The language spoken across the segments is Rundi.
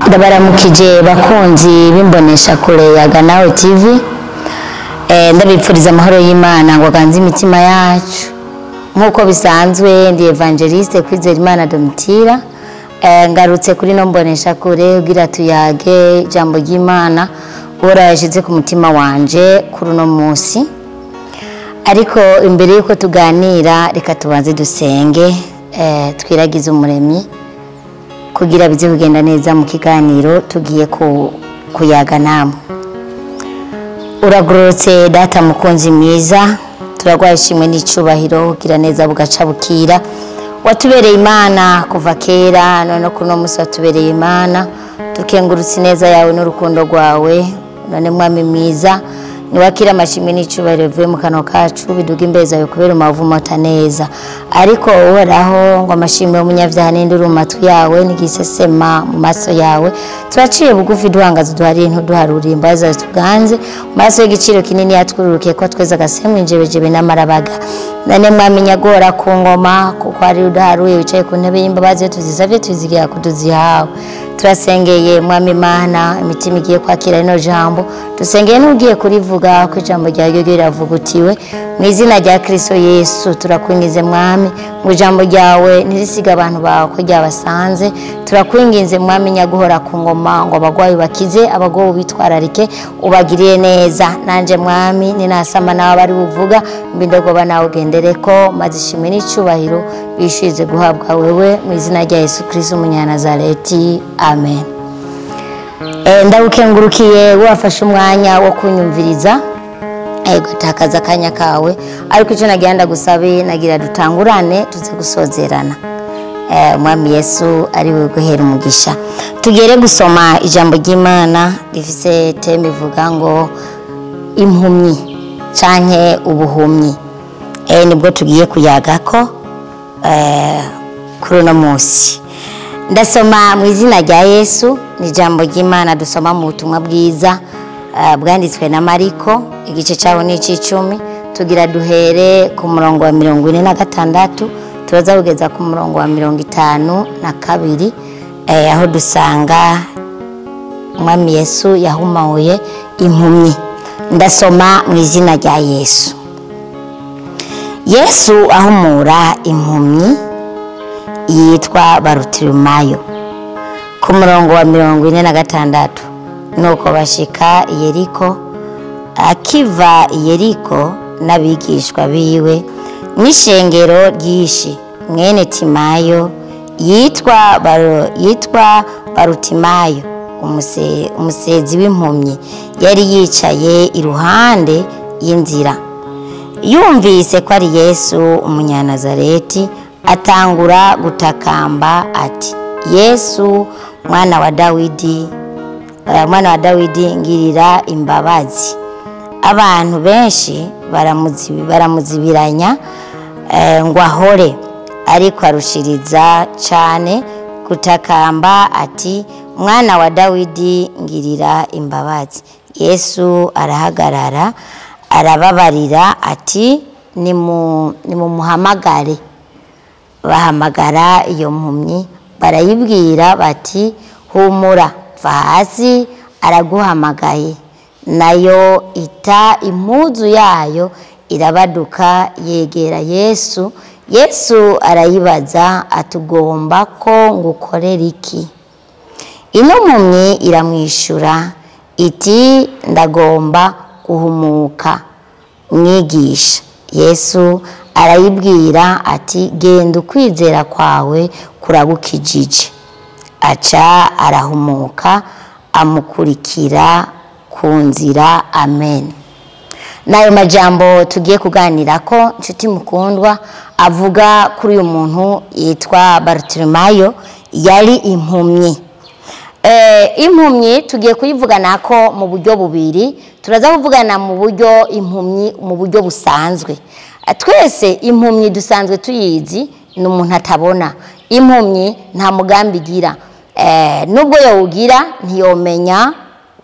ndabaramukije bakunzi bimbonesha kure ya Ganawe TV. Ndabipfuriza amahoro y'Imana ngo ganze imitima yacu nkuko bisanzwe. Ndi Evangeliste Kwizerimana Domitira, ngarutse kuri no mbonesha kure ugira tuyage jambo ry'Imana ora yashize ku mutima wanje kuri no munsi. Ariko imbere yuko tuganira reka tubanze dusenge, twiragize umuremyi kugira bize kugenda neza mu kiganiro tugiye kuyaga namwe. Uragorotse data mukunzi mwiza, turagwashimwe n'icubahiro kugira neza bugaca bukira. Watubereye Imana kuva kera none kuno musi watubereye Imana, tukengurutse neza yawe n'urukundo rwawe. None mwami mwiza niwakira amashimwe n'icubahiro vuye mu kanwa kacu biduga imbeza yo kubera umuvumo neza. Ariko uhoraho ngo amashimwe y'umunyavyaha n'induru mu matwi yawe n'igisesema mu maso yawe, turaciye bugufi duhangaza duhari ntuduharura imbaza tuganze maso y'igiciro kinini yatwururuke ko tweza agasemwe injebejebe n'amarabaga. None mwami nyagora ku ngoma kuko ari udaharuye wicaye ku ntebe y'imbabazi tuzisavye tuzigira kuduzihawe. Turasengeye mwami Imana imitima igiye kwakira ino jambo, dusengeye n'ugiye kurivuga ko ijambo ryawe riravugutiwe mu izina rya Kristo Yesu. Turakwingize mwami ngo ijambo ryawe nirisiga abantu bawe ko ryabasanze. Turakwinginze mwami nyaguhora ku ngoma ngo abagwayi bakize, abagobo bitwararike ubagiriye neza. Nanje mwami ninasama nawe bari buvuga mbindogoba nawe ugendereko, maze ishimwe n'icubahiro bishize guhabwa wewe mu izina rya Yesu Kristo umunyanazareti. Amen. Ndagukengurukiye wafashe umwanya wo kunyumviriza gutakaza akanya kawe, ariko icyo nagenda gusabe nagira dutangurane tuze gusozerana. Mwami Yesu ari we guhera umugisha. Tugere gusoma ijambo ry'Imana rifise teme ivuga ngo impumyi canke ubuhumyi. Nibwo tugiye kuyagako kuri no munsi. Ndasoma mu izina rya Yesu, ni ijambo ry'Imana dusoma mu butumwa bwiza bwanditswe na Mariko igice cyaho ni 10. Tugira duhere ku murongo wa 46 tubaza kugeza ku murongo wa 52 aho dusanga Mwami Yesu yahumaye impumyi. Ndasoma mu izina rya Yesu. Yesu ahumura impumyi yitwa Barutimayo ku murongo wa 46. Nuko bashika Yeriko, akiva Yeriko n'abigishwa biwe n'ishengero ryinshi. Mwene Timayo yitwa Barutimayo umusezi w'impumyi yari yicaye iruhande y'inzira. Yumvise ko ari Yesu umunyanazareti, atangura gutakamba ati, Yesu mwana wa Dawidi ngirira imbabazi. Abantu benshi baramuzibiranya ngo ahore, ariko arushiriza cyane gutakamba ati, mwana wa Dawidi ngirira imbabazi. Yesu arahagarara arababarira ati, nimumuhamagare. Bahamagara iyo mpumyi barayibwira bati, humura va hasi araguhamagaye. Nayo ita impuzu yayo irabaduka yegera Yesu. Yesu arayibaza atugomba ko ngukorera iki? Ino mpumyi iramwishura iti, ndagomba guhumuka mwigisha. Yesu arayibwira ati, genda ukwizera kwawe kuragukijije. Aca arahumuka amukurikira ku nzira. Amen. Nayo majambo tugiye kuganira ko nshuti mukundwa avuga kuri uyu muntu yitwa Barutimayo yari impumyi. Impumyi tugiye kuyivugana ko mu buryo bubiri. Turaza kuvugana mu buryo impumyi mu buryo busanzwe. Twese impumyi dusanzwe tuyizi ni umuntu atabona. Impumyi nta mugambi igira, nubwo yawugira ntiyomenya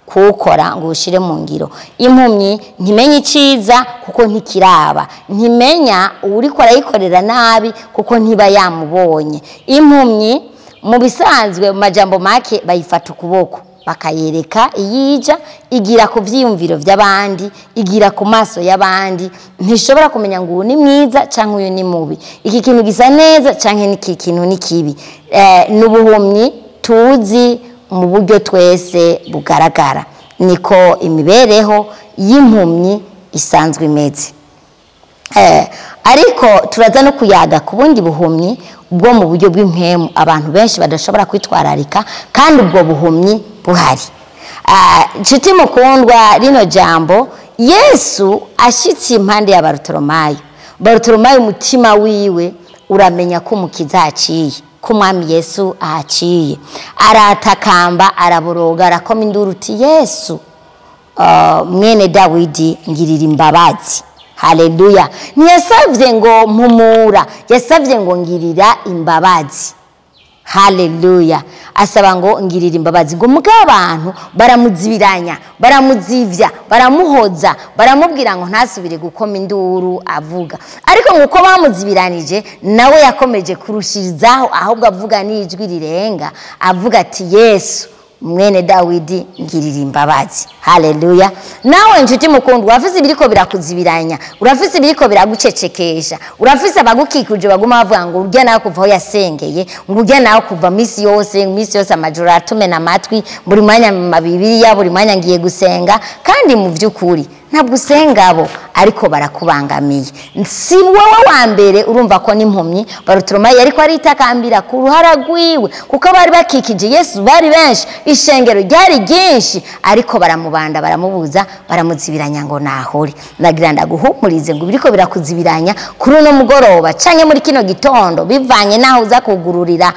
kuwukora ngo ushire mu ngiro. Impumyi ntimenya iciza kuko ntikiraba, ntimenya uri ko arayikorera nabi kuko ntiba yamubonye. Impumyi mu bisanzwe mu majambo make bayifata ukuboko bakayereka iyija, igira ku vyiyumviro vy'abandi, igira ku maso y'abandi, ntishobora kumenya ngo uyu ni mwiza canke uyu ni mubi, iki kintu gisa neza canke iki kintu ni kibi. N'ubuhumyi tuzi mu buryo twese bugaragara, niko imibereho y'impumyi isanzwe imeze. Ariko turaza no kuyaga ku bundi buhumyi bwo mu buryo bw'impemu abantu benshi badashobora kwitwararika, kandi ubwo buhumyi buhari. Nshuti mukundwa, rino jambo Yesu ashitse impande ya Barutolomayo, Barutolomayo umutima wiwe uramenya ko umukiza aciye, ko umwami Yesu ahaciye, aratakamba, araboroga, arakoma induru uti Yesu mwene Dawidi ngirira imbabazi. Haleluya. Ntiyasavye ngo mpumura, yasavye ngo ngirira imbabazi. Haleluya. Asaba ngo ngirira imbabazi, ngo muga abantu baramuzibiranya, baramuzivya, baramuhoza, baramubwira ngo ntasubire gukoma induru avuga. Ariko nguko bamuzibiranije, nawe yakomeje kurushirizaho, ahubwo avuga n'ijwi rirenga, avuga ati Yesu mwene Dawidi ngirira imbabazi. Haleluya. Nawe nshuti mukundwa, urafise ibiriko birakuzibiranya, urafise ibiriko biragucecekesha, urafise abagukikuje baguma bavuga ngo urya nawe kuva aho yasengeye, ngo urya nawe kuva misi yose amajoro atumena amatwi, buri mwanya mu Bibiliya, buri mwanya ngiye gusenga, kandi mu vy'ukuri ntabwo usenga abo, ariko barakubangamiye. Si wowe wa mbere urumva ko n'impumyi Barutolomayo ariko aritakambira ku ruhara rwiwe, kuko bari bakikije Yesu, bari benshi, ishengero ryari ryinshi, ariko baramubanda, baramubuza, baramuzibiranya ngo nahore. Nagira ndaguhumurize ngo biriko birakuzibiranya kuri uno mugoroba canke muri kino gitondo, bivanye naho uza kugururira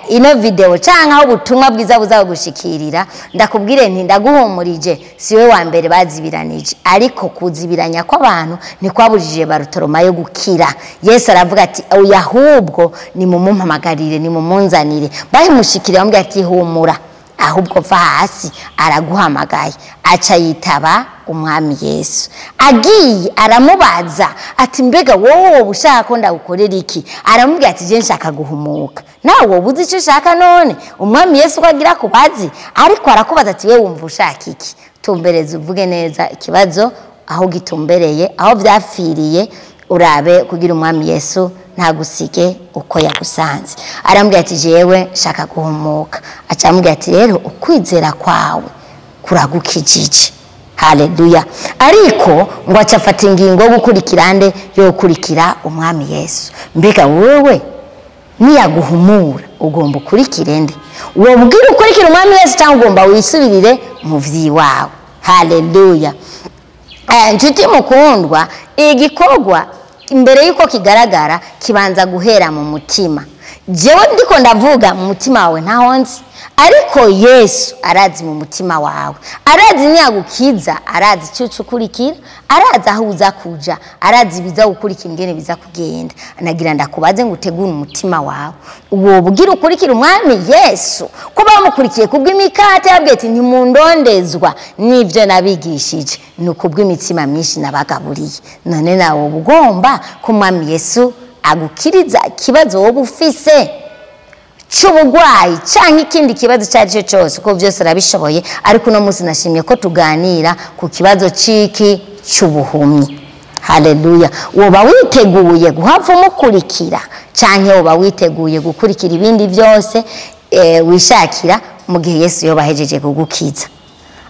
ino video canke aho ubutumwa bwiza buzagushikirira, ndakubwire nti ndaguhumurije, siwe wa mbere bazibiranije, ariko kuzibiranya kw'abantu ntikwabujije Barutolomayo gukira. Yesu aravuga ati oya, ahubwo ni mumumpamagarire, ni mumunzanire. Bahimushikira bamubwira ati humura, ahubwo va hasi, araguhamagaye. Aca yitaba umwami Yesu. Agiye aramubaza ati mbega wowe ushaka ko ndagukorera iki? Aramubwira ati je nshaka guhumuka. Nawe wowe uzi icyo ushaka none? Umwami Yesu kwagira kubazi, ariko arakubaza ati wewe wumva ushaka iki? Tumbereze uvuge neza ikibazo aho gitumbereye, aho vyafiriye, urabe kugira umwami Yesu ntagusige uko yagusanze. Arambwira ati jewe shaka guhumuka. Acamubwira ati rero ukwizera kwawe kuragukijije. Haleluya. Ariko ngo acafata ingingo gukurikira nde? Yo gukurikira umwami Yesu. Mbega wewe niyaguhumura ugomba ukurikire nde? Wobwira ukurikira umwami Yesu cyangwa ugomba wisubirire mu vyiwawe? Haleluya. Nshuti mukundwa, igikorwa imbere yuko kigaragara kibanza guhera mu mutima. Jewe ndiko ndavuga mu mutima wawe ntaho nzi, ariko Yesu arazi mu mutima wawe, arazi niyagukiza, arazi icyo ukurikira, arazi aho uza kuja, arazi biza gukurikira ingene biza kugenda. Nagira ndakubaze ngo utegure umutima wawe, uwo bugira ukurikira umwami Yesu, ko bamukurikiye kubw'imikate yabwiye ati ntimundondezwa n'ivyo nabigishije, ni kubw'imitsima myinshi nabagaburiye. None nawe ugomba ko umwami Yesu agukiriza ikibazo wowe ufise cy'ubugwayi canke ikindi kibazo cyari cyose, ko byose arabishoboye. Ariko no munsi nashimye ko tuganira ku kibazo ciki cy'ubuhumyi. Haleluya. Woba witeguye guhava umukurikira canke woba witeguye gukurikira ibindi byose wishakira mu gihe Yesu yo bahejeje kugukiza?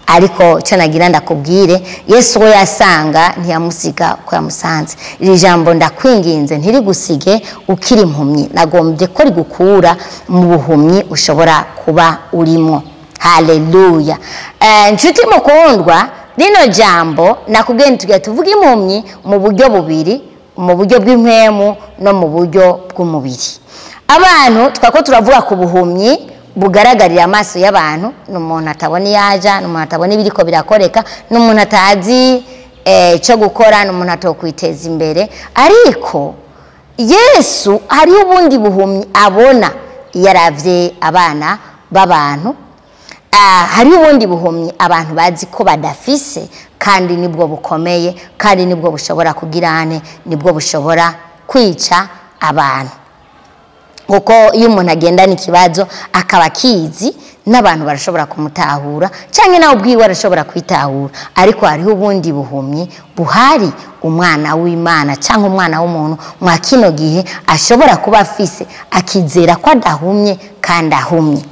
Ariko cyo nagira ndakubwire, Yesu we yasanga ntiyamusiga ko yamusanze. Iri jambo ndakwinginze ntirigusige ukiri impumyi, nagombye ko rigukura mu buhumyi ushobora kuba urimo. Haleluya. Nshuti mukundwa, rino jambo nakubwiye ntugiye tuvuga impumyi mu buryo bubiri, mu buryo bw'impemu no mu buryo bw'umubiri. Abantu twako turavuga ku buhumyi bugaragarira amaso y'abantu, n'umuntu atabona yaja, n'umuntu atabona ibiriko birakoreka, n'umuntu atazi cyo gukora, n'umuntu atokwiteza imbere. Ariko Yesu hari ubundi buhumyi abona yaravye abana b'abantu. Hari ubundi buhumyi abantu bazi ko badafise, kandi nibwo bukomeye, kandi nibwo bushobora kugirane, nibwo bushobora kwica abantu. kuko iyo umuntu agendana ikibazo akaba kizi n'abantu barashobora kumutahura cyangwa nawe ubwiwe arashobora kwitahura, ariko hariho ubundi buhumyi buhari umwana w'Imana cyangwa umwana w'umuntu mwa kino gihe ashobora kuba afise akizera ko adahumye kandi ahumye.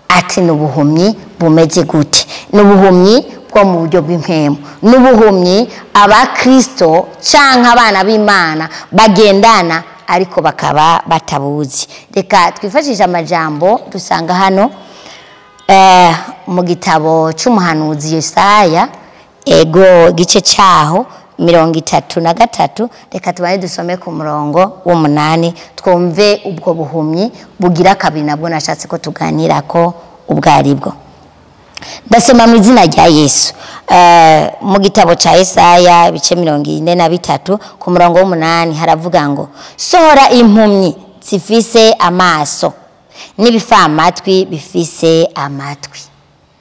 Ati n'ubuhumyi bumeze gute? N'ubuhumyi bwo mu buryo bw'impemu, n'ubuhumyi abakristo cyangwa abana b'Imana bagendana ariko bakaba batabuzi. Reka twifashisha amajambo dusanga hano mu gitabo cy'umuhanuzi Yesaya ego gice cyaho 33. Reka tubaye dusome ku murongo w'8 twumve ubwo buhumyi bugira kabiri nabwo nashatse ko tuganira ko ubwaribwo. Ndasoma mu izina rya Yesu mu gitabo cya Yesaya bice 43 ku murongo w'8 haravuga ngo sohora impumyi zifise amaso n'ibifamatwi bifise amatwi.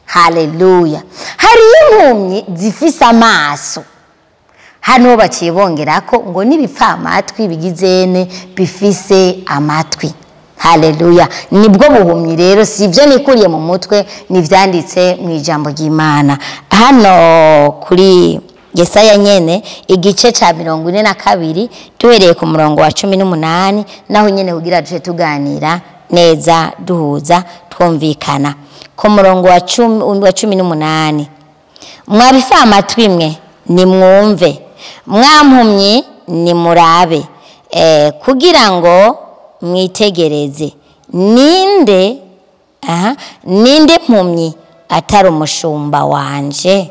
Haleluya. Hari impumyi zifise amaso, hano baciye bongerako ngo n'ibifamatwi bigizene bifise amatwi. Haleluya. Nibwo buhumyi rero, sivyo nikuriye mu mutwe, nivyanditse mu ijambo ry'Imana. Hano kuri Yesaya nyene igice ca 42 tuhereye ku murongo wa 18 naho nyene kugira tuje tuganira neza duhuza twumvikana. Ku murongo wa 18 mwabifa amatwi mwe nimwumve, mwampumyi nimurabe kugira ngo mwitegereze. Ninde mpumyi atari umushumba wanje,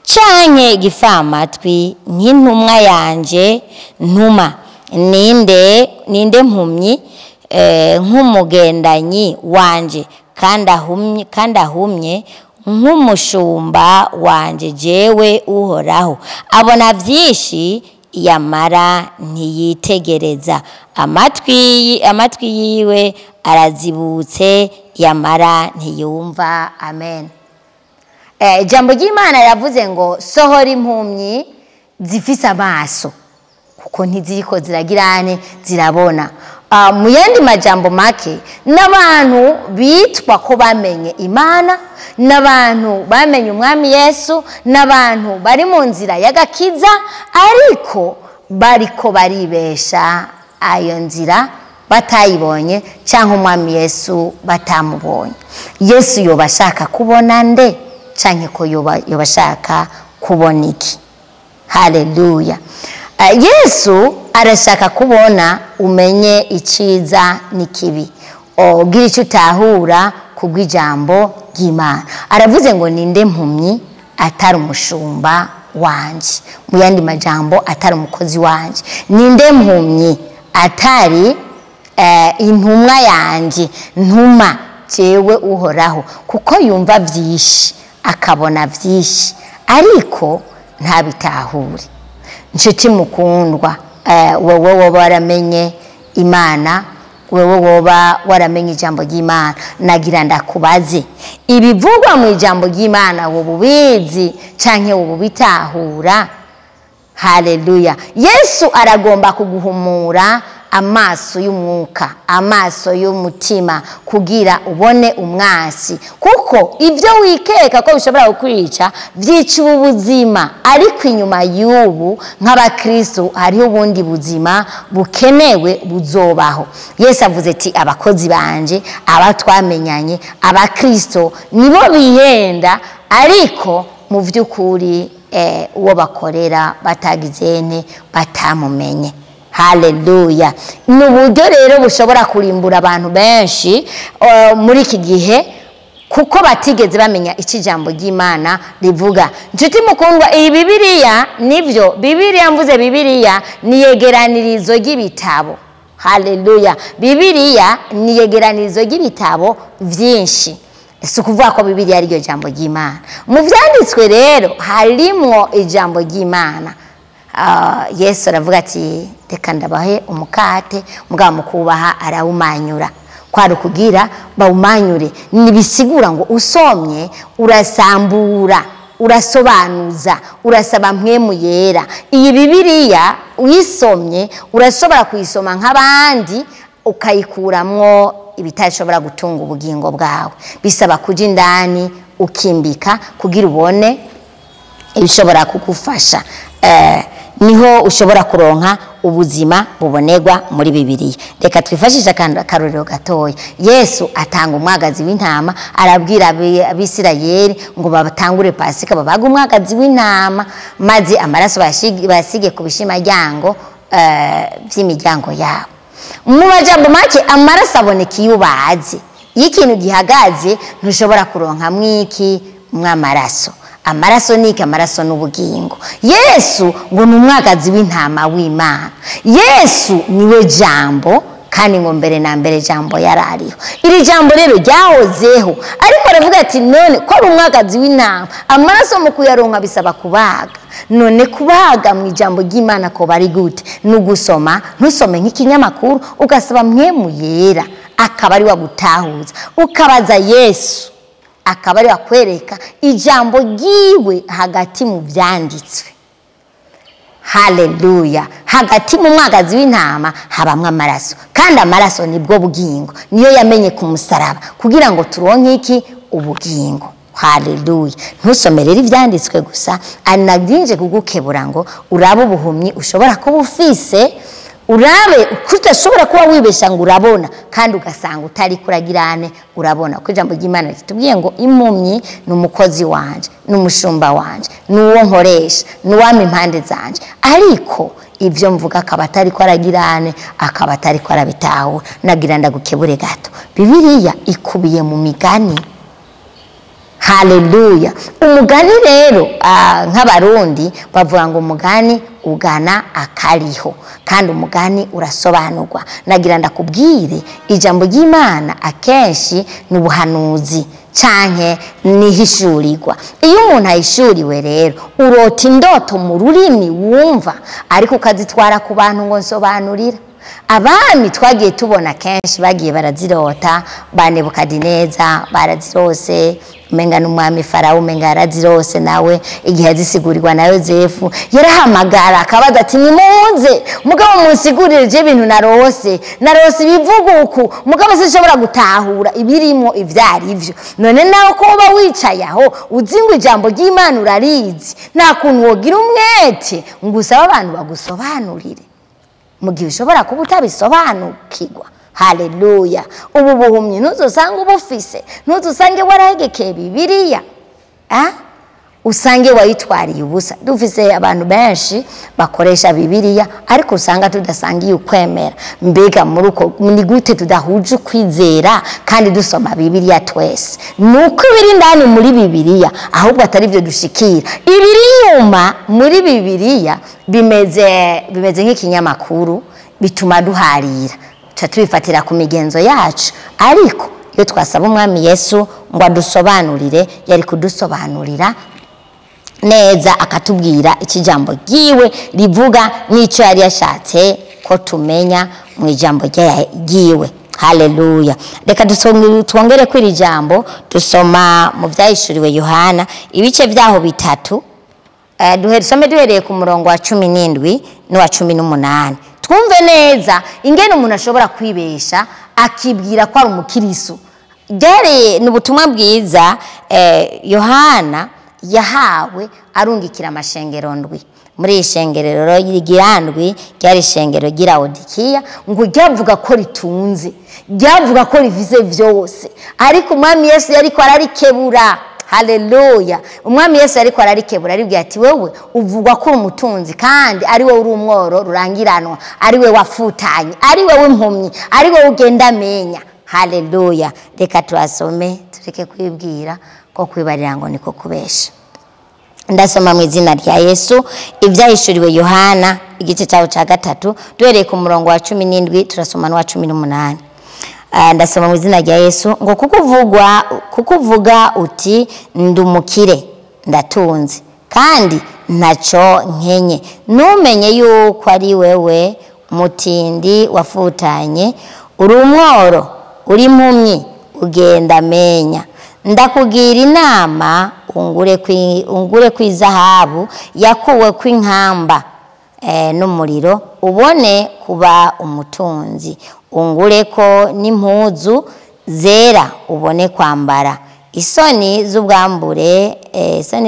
canke gifamatwi nk'intumwa yanje ntuma? Ninde mpumyi nk'umugendanyi wanje kandi ahumye nk'umushumba wanje jewe Uhoraho? Abona vyinshi yamara ntiyitegereza, amatwi yiwe arazibutse yamara ntiyumva. Amen. Jambo ry'Imana yavuze ngo sohora impumyi zifise amaso kuko ntiziriko ziragirane zirabona. Mu yandi majambo make, n'abantu bitwa ko bamenye Imana, n'abantu bamenye umwami Yesu, n'abantu bari mu nzira y'agakiza, ariko bariko baribesha ayo nzira batayibonye cyangwa umwami Yesu batamubonye. Yesu yobashaka kubona nde canke ko yobashaka kubona iki? Haleluya. Yesu arashaka kubona umenye iciza n'ikibi, ugira icyo utahura kubw'ijambo ry'Imana. Aravuze ngo ninde mpumyi atari umushumba wanje, mu yandi majambo atari umukozi wanje. Ninde mpumyi atari intumwa yanje ntuma jewe Uhoraho? Kuko yumva vyinshi akabona vyinshi ariko ntabitahure. Nshuti mukundwa, wewe woba waramenye Imana, wewe woba waramenye ijambo ry'Imana, nagira ndakubaze ibivugwa mu ijambo ry'Imana woba ubizi canke woba ubitahura? Haleluya. Yesu aragomba kuguhumura amaso y'umwuka, amaso y'umutima, kugira ubone umwasi, kuko ivyo wikeka ko bishobora kukwica vyica ubuzima, ariko inyuma y'ubu nk'abakristo hariho ubundi buzima bukenewe buzobaho. Yesu avuze ati abakozi banje, abatwamenyanye, abakristo nibo bihenda, ariko mu vy'ukuri uwo bakorera batagizene batamumenye. Haleluya. N'uburyo rero bushobora kurimbura abantu benshi muri iki gihe, kuko batigeze bamenya ikijambo ry'Imana rivuga. Nshuti mukundwa, iyi Bibiliya nivyo, Bibiliya mvuze Bibiliya ni yegeranirizo ry'ibitabo. Haleluya. Bibiliya ni yegeranirizo ry'ibitabo vyinshi. Si ukuvuga ko Bibiliya ari ryo jambo ry'Imana. Mu vyanditswe rero harimwo ijambo ry'Imana. Yesu aravuga ati reka ndabahe umukate mugabo mukubaha arawumanyura. Kwari kugira bawumanyure, nibisigura ngo usomye urasambura, urasobanuza, urasaba mpwemu yera. Iyi Bibiliya uyisomye urashobora kuyisoma nk'abandi ukayikuramwo ibitashobora gutunga ubugingo bwawe. Bisaba kuja indani ukimbika kugira ubone ibishobora kugufasha. Niho ushobora kuronka ubuzima bubonerwa muri Bibiliya. Reka twifashisha akarorero gatoya. Yesu atanga umwagazi w'intama, arabwira abisirayeli ngo babatangure Pasika babaga umwagazi w'intama, maze amaraso basige ku bishimaryango by'imiryango yabo. Mu majambo make amaraso aboneka iyo ubaze. Iyo ikintu gihagaze ntushobora kuronka mwiki mw'amaraso. Amaraso niki? Amaraso n'ubugingo. Yesu ngo ni umwagazi w'intama w'Imana. Yesu niwe jambo, kandi ngo mbere na mbere jambo yarariho. Iri jambo rero ryahozeho, ariko aravuga ati none ko ari umwagazi w'intama, amaraso mu kuyaronka bisaba kubaga. None kubaga mu ijambo ry'Imana ko bari gute? Nugusoma, ntusome nk'ikinyamakuru, ugasaba mpwemu yera akaba ari wagutahuza, ukabaza Yesu akaba ari wakwereka ijambo ryiwe hagati mu byanditswe. Haleluya. Hagati mu mwagazi w'intama habamwe amaraso, kandi amaraso nibwo bugingo. Niyo yamenye ku musaraba kugira ngo turonke iki? Ubugingo. Haleluya. Ntusomerere ivyanditswe gusa, anaginje kugukebura ngo urabe ubuhumyi ushobora kuba ufise, urabe kutashobora kuba wibesha ngo urabona kandi ugasanga utari kuragirane urabona. Ko ijambo ry'Imana ritubwiye ngo impumyi n'umukozi wanje, n'umushumba wanje, n'uwo nkoresha, n'uwama impande zanje. Ariko ibyo mvuga akaba atari ko aragirane, akaba atari ko arabitahura. Nagira ndagukebure gato, Bibiliya ikubiye mu migani. Haleluya. Umugani rero nk'abarundi bavuga ngo umugani ugana akariho, kandi umugani urasobanurwa. Nagira ndakubwire ijambo ry'Imana akenshi n'ubuhanuzi canke nihishurirwa. Iyo umuntu ayishuriwe rero urota indoto mu rurimi wumva, ariko ukazitwara ku bantu ngo nsobanurira. Abami twagiye tubona kenshi bagiye barazirota, ba Nebukadineza barazirose, umenga n'umwami Farawo umenga yarazirose nawe. Igihe azisigurirwa na Yozefu yarahamagara akabaza ati nimuze mugabo munsigurire je ibintu narose ibivuga uku, mugabo sinshobora gutahura ibirimo ivyari ivyo. None nawe ko uba wicaye aho uzinga ijambo ry'Imana urarizi, nta kuntu wogira umwete ngo usabe abantu bagusobanurire mu gihe ushobora kuba utabisobanukirwa. Haleluya. Ubu buhumyi ntuzosanga ubufise, ntuzosange warahegekeye Bibiliya, usange wayitwariye ubusa. Dufise abantu benshi bakoresha Bibiliya, ariko usanga tudasangiye ukwemera. Mbega muri uko ni gute tudahuje ukwizera kandi dusoma Bibiliya twese? Nuko ibiri ndani muri Bibiliya ahubwo atari byo dushikira. Ibiri nyuma muri Bibiliya bimeze nk'ikinyamakuru, bituma duharira, tubifatira ku migenzo yacu. Ariko iyo twasaba umwami Yesu ngo adusobanurire, yari kudusobanurira neza akatubwira ikijambo ryiwe rivuga n'icyo yari yashatse ko tumenya mu ijambo ryiwe. Haleluya. Reka twongere kwiri jambo dusoma mu byahishuriwe Yohana ibice byaho bitatu. Duhereye ku murongo wa 17 n'uwa 18. Twumve neza ingene umuntu ashobora kwibesha akibwira ko ari umukiristo. Byari n'ubutumwa bwiza Yohana yahawe arungikira amashengero ndwi. Muri ishengerero y'igirandwi ryari ishengero ry'Laodikiya, ngo ryavuga ko ritunze, ryavuga ko rivize byose, ariko umwami Yesu yari ko ararikebura. Haleluya. Umwami Yesu ariko ararikebura, aribwiye ati wewe uvugwa ko umutunzi, kandi ari we uri umworo rurangiranwa, ari we wafutanye, ari we w'impumyi, ari we ugenda amenya. Haleluya. Reka turasome tureke kwibwira ko kwibarira ngo niko kubesha. Ndasoma mu izina rya Yesu ibyahishuriwe Yohana igice cyaho cya 3 duhereye ku murongo wa 17 turasoma n'wa 18. Ndasoma mu izina rya Yesu ngo kukuvuga uti ndumukire ndatunze kandi ntacyo nkenye, numenye yuko ari wewe mutindi wafutanye, uri umworo, uri impumyi, ugenda amenya. Ndakugira inama ungure kw'izahabu yakuwe kw'inkamba n'umuriro, ubone kuba umutunzi, ungureko n'impuzu zera ubone kwambara, isoni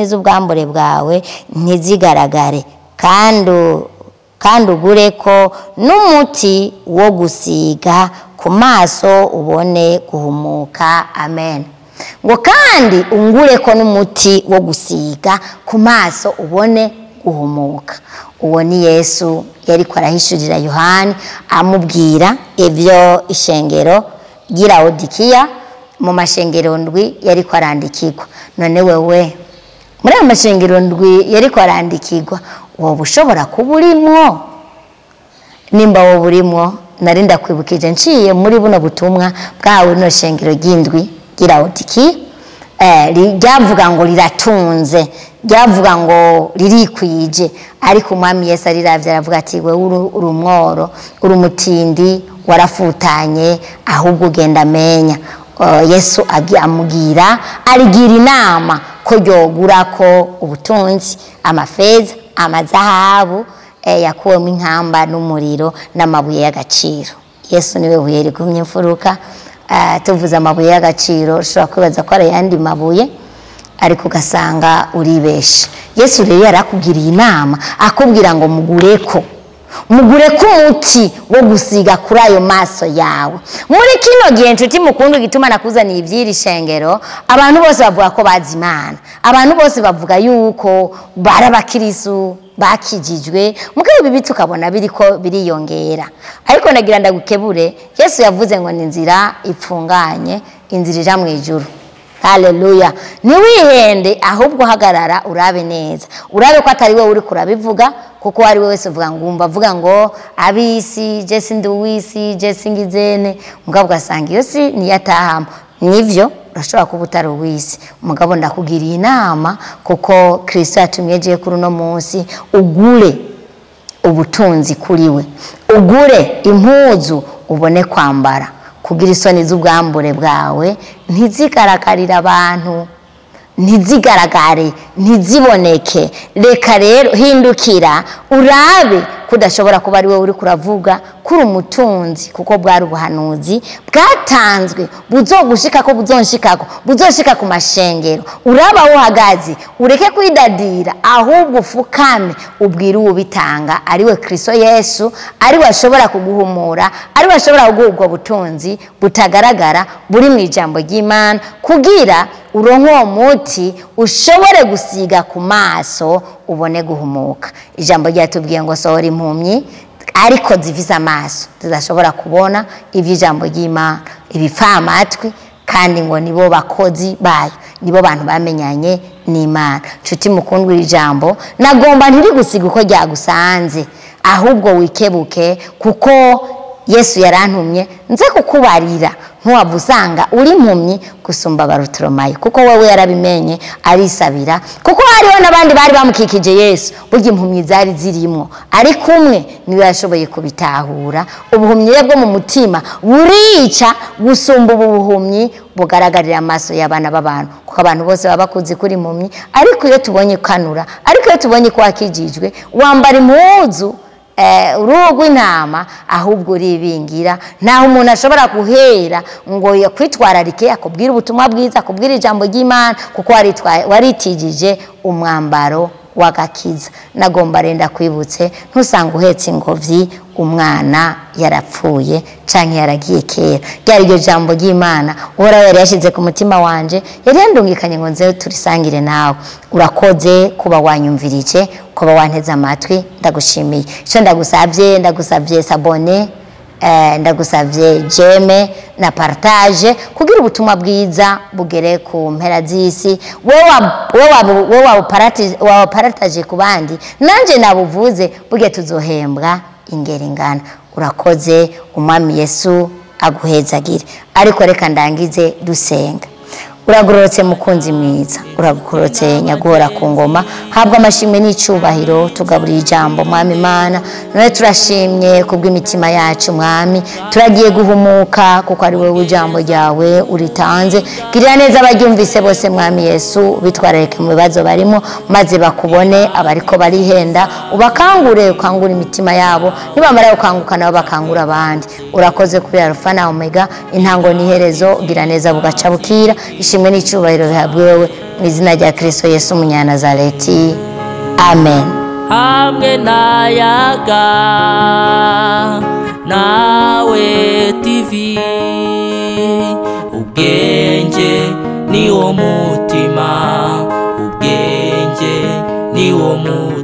z'ubwambure bwawe ntizigaragare, kandi ugureko n'umuti wo gusiga ku maso ubone guhumuka. Amen. Ngo kandi ungureko n'umuti wo gusiga ku maso ubone guhumuka. Uwo ni Yesu yariko arahishurira Yohani amubwira ivyo ishengero ry'Ilawodikiya mu mashengero ndwi yariko arandikirwa. None wewe muri ayo mashengero ndwi yariko arandikirwa wowe ushobora kuba urimwo? Nimba wowe urimwo, nari ndakwibukije nciye muri buno butumwa bwawe no shengero ry'indwi ry'Ilawodikiya, ryavuga ngo riratunze, ryavuga ngo ririkwije, ariko umwami Yesu ariravye aravuga ati wewe uri umworo, uri umutindi, warafutanye, ahubwo ugenda menya. Yesu arigira inama ko yogurako ubutunzi, amafeza, amazahabu yakuwemo inkamba n'umuriro n'amabuye y'agaciro. Yesu niwe buye rigumye imfuruka. Tuvuze amabuye y'agaciro ushobora kwibaza ko ari ayandi mabuye, ariko ugasanga uribeshe. Yesu rero yarakugiriye inama akubwira ngo mugureko umuti wo gusiga kuri ayo maso yawe. Muri kino gihe nshuti mukunda gituma nakuzaniye iby'iri shengero, abantu bose bavuga ko bazi Imana, abantu bose bavuga yuko barabakirisu bakijijwe, mugabo ibi biti ukabona biriko biriyongera. Ariko nagira ndagukebure, Yesu yavuze ngo ni inzira ipfunganye, inzira ija mu ijuru. Haleluya. Niwihende, ahubwo hagarara urabe neza, urabe ko atari wewe uri kurabivuga, kuko ari wewe wese uvuga ngo avuga ngo abisi je sindi uwisi je singizene, mugabo ugasanga iyo si niyatahama. Nivyo urashobora kuba utari uwisi, mugabo ndakugiriye inama kuko Kristo yatumye je kuri uno munsi ugure ubutunzi kuri we, ugure impuzu ubone kwambara, kugira isoni z'ubwambure bwawe ntizigaragarira abantu, ntizigaragare, ntiziboneke. Reka rero hindukira urabe kudashobora kuba ari wowe uri kuravuga kuri umutunzi, kuko bwari ubuhanuzi bwatanzwe buzogushikako, buzoshika ku mashengero. Uraba aho uhagaze, ureke kwidadira, ahubwo ufukame ubwire uwo bitanga ari we Kristo Yesu, ari we ashobora kuguhumura, ari we ashobora kuguha ubwo butunzi butagaragara buri mu ijambo ry'Imana, kugira uronke uwo muti ushobore gusiga ku maso ubone guhumuka. Ijambo ryatubwiye ngo sohora impumyi ariko zifise amaso zidashobora kubona ivy'ijambo ry'Imana, ibipfa amatwi, kandi ngo nibo bakozi bayo, nibo bantu bamenyanye n'Imana. Nshuti mukundwa, iri jambo nagomba ntiri gusiga uko ryagusanze, ahubwo wikebuke, kuko Yesu yarantumye nze kukubarira ntuwavusanga uri impumyi gusumba Barutolomayo, kuko wewe yarabimenye arisabira, kuko hariho n'abandi bari bamukikije Yesu burya impumyi zari zirimwo, ariko umwe niwe yashoboye kubitahura. Ubuhumyi bwo mu mutima burica gusumba ubuhumyi bugaragarira amaso y'abana b'abantu, kuko abantu bose baba bakuzi kuri impumyi, ariko iyo tubonye kanura, ariko iyo tubonye ko wakijijwe wambara impuzu uruhu rw'intama, ahubwo uribingira. Ntaho umuntu ashobora guhera ngo yakwitwararike akubwira ubutumwa bwiza, akubwira ijambo ry'Imana, kuko waritijije umwambaro w'agakiza. Nagomba renda kwibutse, ntusanga uhetse ingobyi umwana yarapfuye canke yaragiye kera. Ryari iryo jambo ry'Imana Uhoraho yari yashize ku mutima wanje, yari yandungikanye ngo nze turisangire nawe. Urakoze kuba wanyumvirije, kuba wanteze amatwi, ndagushimiye. Ico ndagusavye sabone, ndagusavye jeme na partage, kugira ubutumwa bwiza bugere ku mpera z'isi. Wowe waparataje ku bandi, nanje nabuvuze, buge tuzohembwa ingeri ingana. Urakoze, umwami Yesu aguhezagire. Ariko reka ndangize dusenga. uragororotse mukunzi mwiza, uragororotse nyagora ku ngoma. Habwa amashimwe n'icubahiro, tugaburira ijambo mwami Imana. None turashimye kubw'imitima yacu mwami, turagiye guhumuka kuko ari wowe ijambo ryawe uritanze. Girira neza abaryumvise bose mwami Yesu, bitwararike mu bibazo barimo, maze bakubone. Abariko barihenda ubakangure, ukangura imitima yabo, nibamara gukanguka nabo bakangura abandi. Urakoze kuri Alpha na Omega, intango n'iherezo. Gira neza bugaca bukira, ishimwe n'icubahiro bihabwe wewe mu izina rya Kristo Yesu Umunyanazareti, amen. Hamwe nayaga nawe TV, ubwenge ni wo mutima, ubwenge ni wo mutima.